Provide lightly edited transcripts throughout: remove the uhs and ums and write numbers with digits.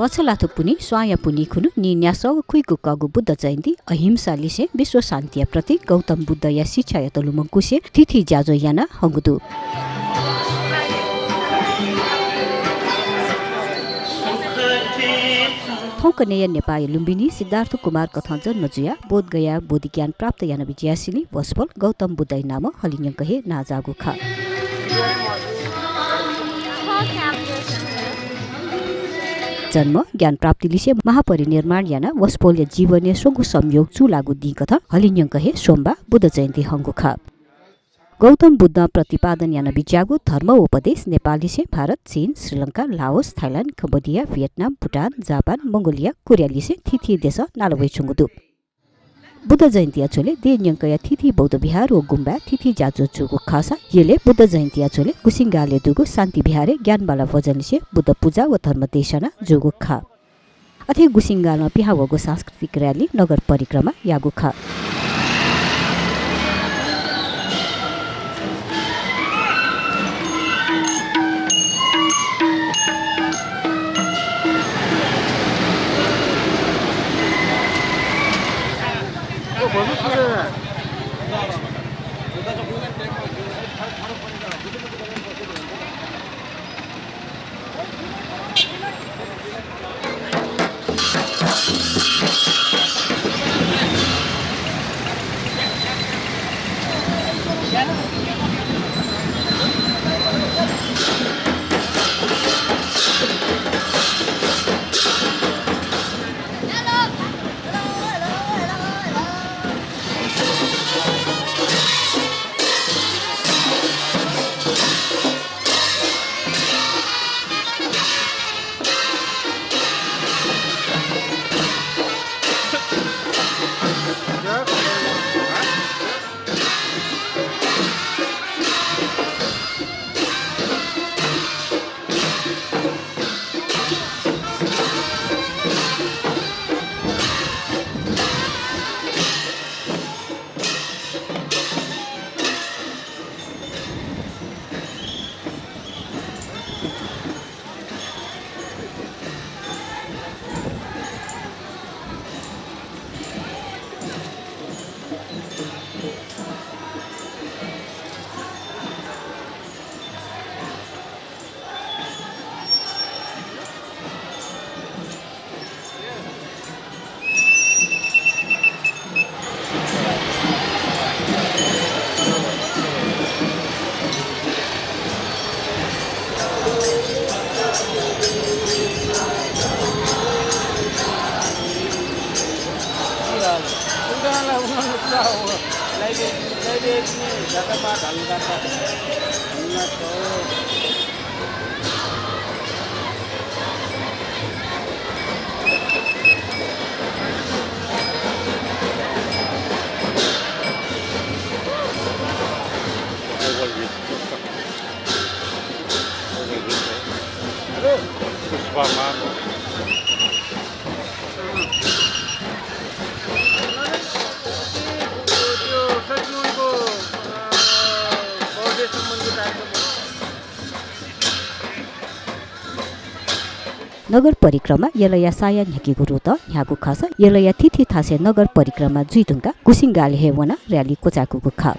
बछलाथु पुनि स्वाया पुनि खुनु निन्यास खुइकु कगु बुद्ध जयन्ती अहिंसा लिसे विश्व शान्तिय प्रति गौतम बुद्ध या शिक्षा या तलुमंकुसे तिथि ज्याजो याना हंगुदु थौकनेय नेपाली लुम्बिनी सिद्धार्थ कुमार कथा जन्मजुया बोधगया बोधि ज्ञान प्राप्त याना विजयासिनी वसपल गौतम बुद्ध नाम हलिन्यं कहे नाजागु खा जन्म ज्ञान प्राप्ति लिसे महापरिनिर्माण याना वसपोल्य जीवने सोगु संयोग चु लागु दि कथा हलिन्यं कहे सोमबा बुद्ध जयन्ती हंगु खा गौतम बुद्ध प्रतिपादन याना विज्यागु धर्म उपदेश नेपाली से भारत चीन Sri Lanka Laos Thailand Cambodia Vietnam Bhutan Japan Mongolia Korea लिसे थिथि देश नालवै छुंगुदु बुद्ध जयन्ती आचोले देन्यंकया थिथि बौद्ध विहार ओ गुम्बा थिथि जाजो चुगु खासा येले बुद्ध जयन्ती आचोले गुसिंगाले दुगु शान्ति विहारे ज्ञानबाला भजनलिसे बुद्ध पूजा व धर्म देशना जुगु खा अथे गुसिंगालमा पिहावगु सांस्कृतिक र्याली नगर परिक्रमा यागु खा नगर परिक्रमा यलया साया न्याकी गुरु त यहाँको खास यलया तिथि थासे नगर परिक्रमा जुइतुङका कुसिंगाले हेवना र्याली कोचाकुको खा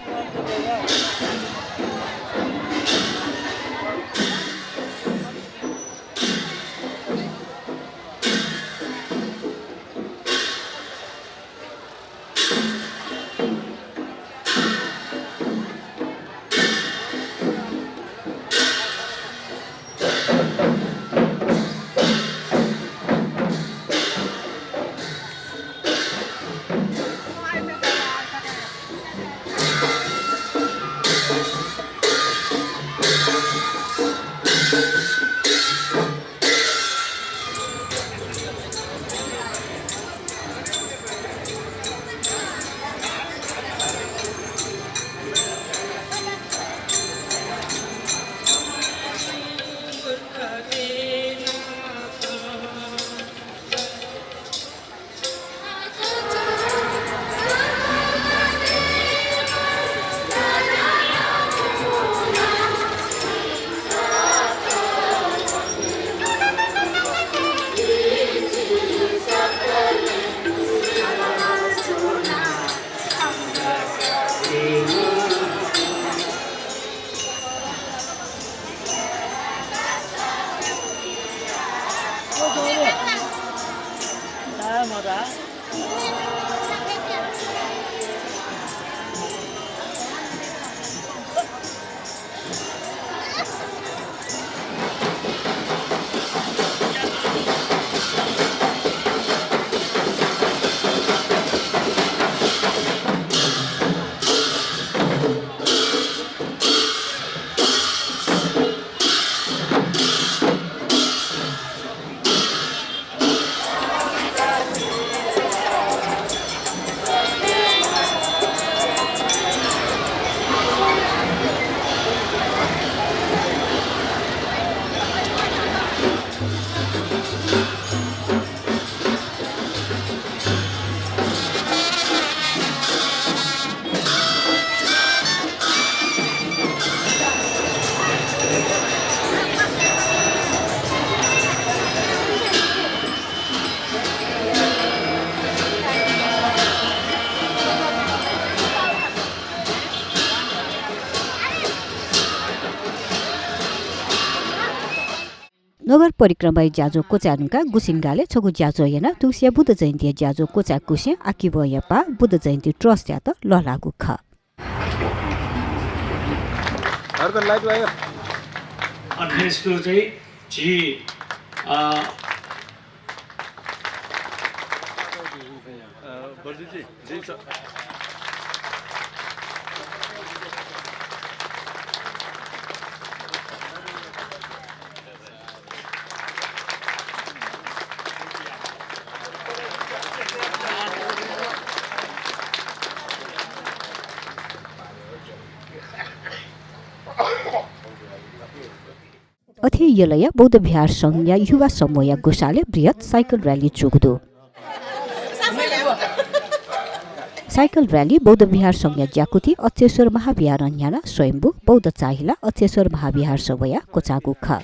नगर परिक्रमा ज्याजो कोचानुका गुसिङ्गाले छगु ज्याजो याना तुसिया बुद्ध जयन्ती ज्याजो कोचा कुसे आकिब यपा बुद्ध जयन्ती ट्रस्ट या त ललागु ख अर्को लाइट भयो अनि यसको चाहिँ जी बर्दिजी जी छ अथे यलया बौद्ध विहार संघ या युवा समूह या गोसाले बृहत साइकल र्याली चुगदो साइकल र्याली बौद्ध विहार संघ या ज्याकुति अक्षेश्वर महाविहार अन्याना स्वयम्भू बौद्ध चाहिला अक्षेश्वर महाविहार सवया कोचागु ख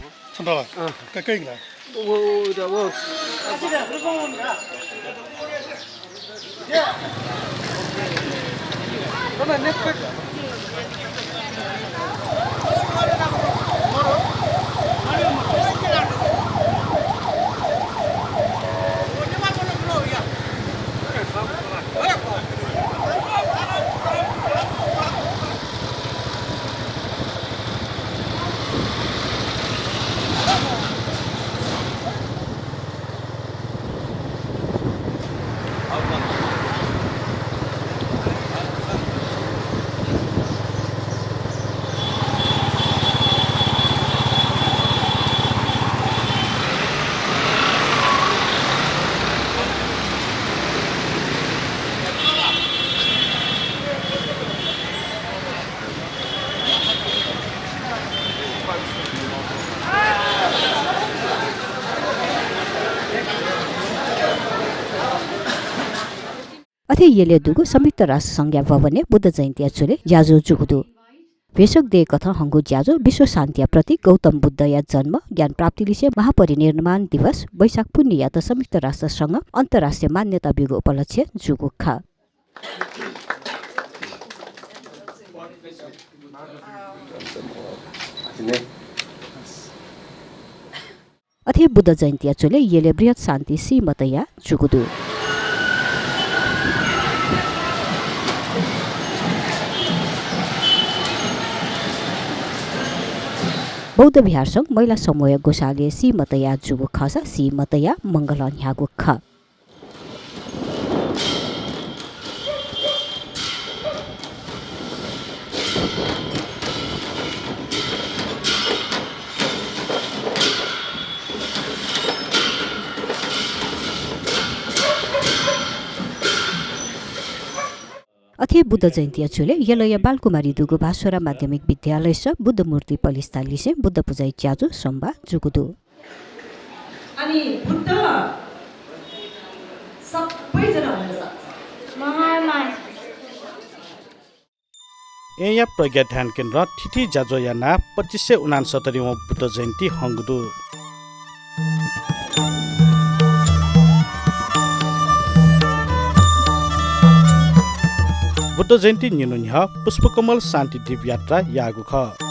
अथे येले दुगु संयुक्त राष्ट्र संघ भवने बुद्ध जयन्ती अचुले ज्याजो जुगुदु भेषक दे कथा हंगु ज्याजो विश्व शान्ति प्रति गौतम बुद्ध या जन्म ज्ञान प्राप्ति लिसे महापरिनिर्वाण दिवस वैशाख पुण्य या त संयुक्त राष्ट्र संघ अन्तर्राष्ट्रिय मान्यता बिगु उपलक्ष्य जुगु ख अथे बुद्ध जयन्ती अचुले येले बृहत शान्ति श्रीमतया जुगुदु बौद्ध विहार संघ महिला समूह गोसाले श्रीमतया जुगु खसा श्रीमतया मंगल न्यागु ख अथे बुद्ध जयन्ती अचुले यलय बालकुमारी दुगु भास्वरा माध्यमिक विद्यालय स बुद्ध मूर्ति पलिस्ता लिसे बुद्ध पूजाई च्याजु सोमबा जुगुदु अनि बुद्ध सबैजना हुन सक्छ एया प्रज्ञा ध्यान केन्द्र ठिठी जाजोयाना 2569 औं बुद्ध जयन्ती हंगदु बुद्ध जयन्ती निनुन्ह पुष्पकमल शान्ति दीप यात्रा यागु ख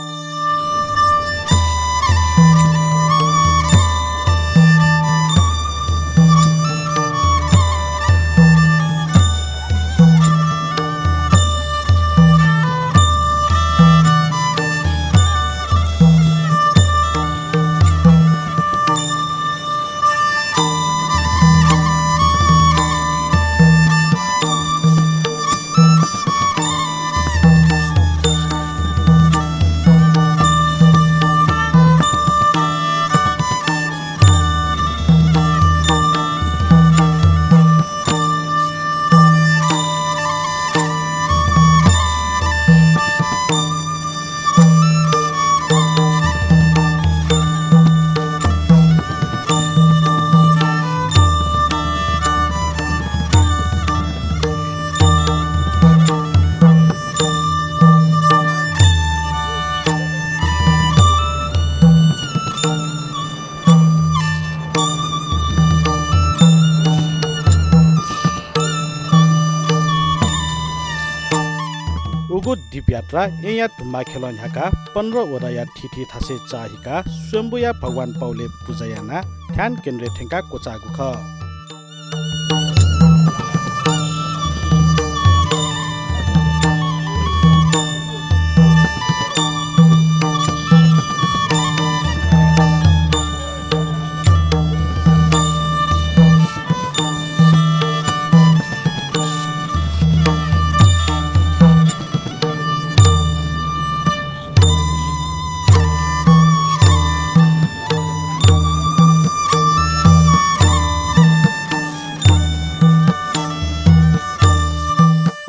उगु दीप यात्रा या धुम्मा खेलन ह्याका 15 वटा या ठिठी थासे चाहिका स्वयम्बुया भगवान पौले पूजायाना ध्यान केन्द्र ठेंका कोचागु ख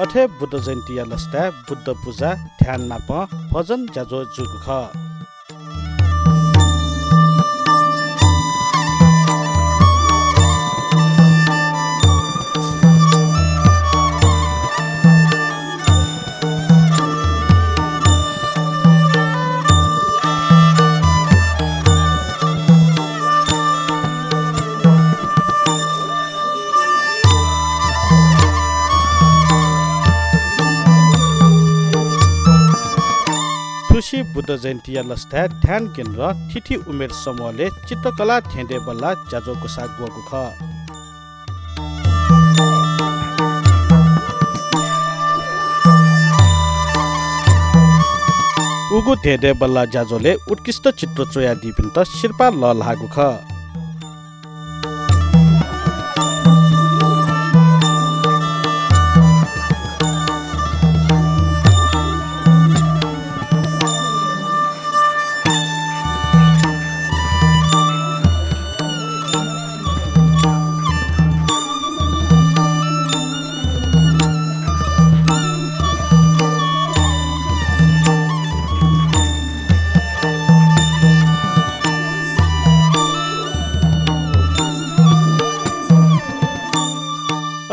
अठे बुद्ध जयन्ती या लस्ता बुद्ध पूजा ध्यान नाप भजन जाजो जुग ख तुलसी बुद्ध जयन्ती या लस्ता ध्यान केन्द्र ठिठी उमेर समूहले चित्रकला थेंडे बल्ला जाजो गुसा गुगु ख उगु थेंडे बल्ला जाजोले उत्कृष्ट चित्र चोया दिपिन्त शिर्पा ल लागु ख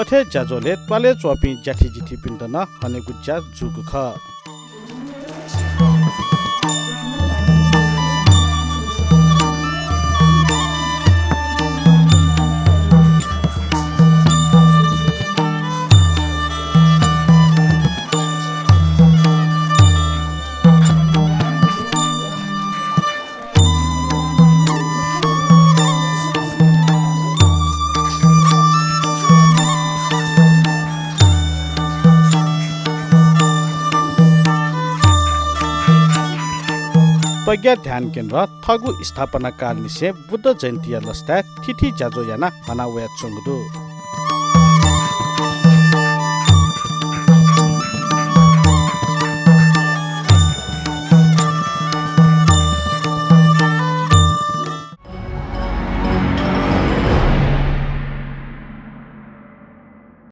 अथे जाजोले त्वाले चोपी ज्याठी जिठी पिन्टन हने गुज्जा जुगु ख प्रज्ञा ध्यान केन्द्र थगु स्थापना काल निसे बुद्ध जयन्ती लस्ता ठिठी जाजो याना हनावया चंगदु